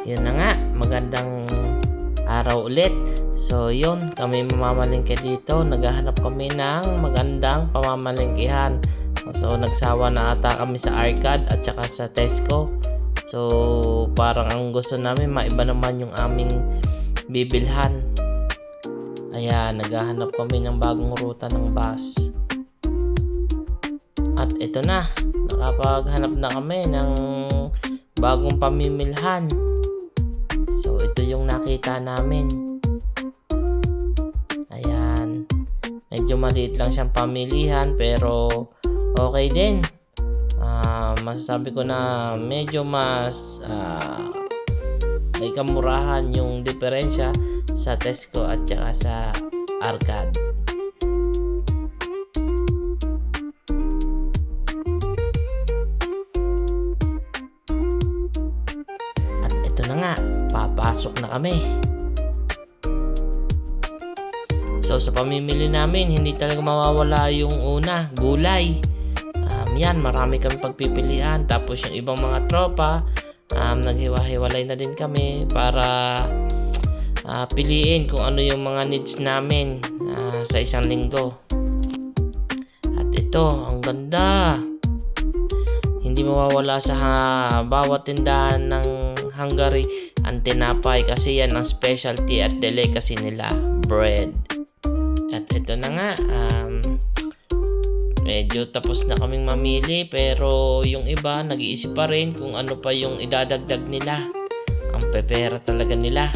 Yun na nga, magandang araw ulit. So yun, kami mamamalingke dito. Naghahanap kami ng magandang pamamalingkihan. So nagsawa na ata kami sa Arcade at saka sa Tesco. So parang ang gusto namin maiba naman yung aming bibilhan. Ayan, naghahanap kami ng bagong ruta ng bus. At ito na, nakapaghanap na kami ng bagong pamimilhan. So ito yung nakita namin. Ayan, medyo maliit lang siyang pamilihan pero okay din. Masasabi ko na medyo mas may kamurahan yung diferensya sa Tesco at saka sa Arcade. At ito na nga, papasok na kami. So sa pamimili namin, hindi talaga mawawala yung una, gulay. Yan, marami kami pagpipilian. Tapos yung ibang mga tropa, naghiwa-hiwalay na din kami para piliin kung ano yung mga needs namin sa isang linggo. At ito, ang ganda. Hindi mawawala sa bawat tindahan ng Hungary ang tinapay kasi yan ang specialty at delicacy nila, bread. At ito na nga, medyo tapos na kaming mamili pero yung iba nag-iisip pa rin kung ano pa yung idadagdag nila. Ang pepera talaga nila.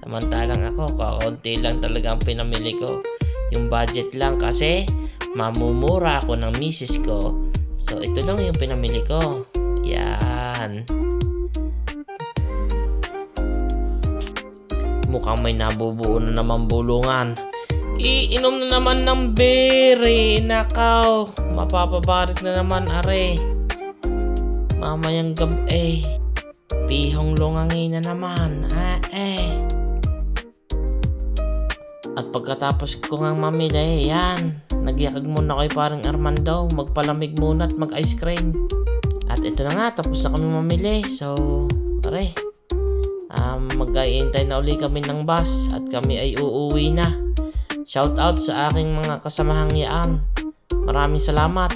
Samantalang ako, kaunti lang talaga ang pinamili ko. Yung budget lang kasi mamumura ako ng misis ko. So ito lang yung pinamili ko. Yan. Mukhang may nabubuo na naman bulungan. Iinom na naman ng bere. Nakaw, mapapabarit na naman are. Mamayang gabi pihong lungangi na naman. At pagkatapos ko ngang mamili, yan, nagyakag muna kay parang Armando. Magpalamig muna at mag-ice cream. At ito na nga, tapos na kami mamili. So, are, mag-iintay na uli kami ng bus at kami ay uuwi na. Shout out sa aking mga kasamahang yaan. Maraming salamat.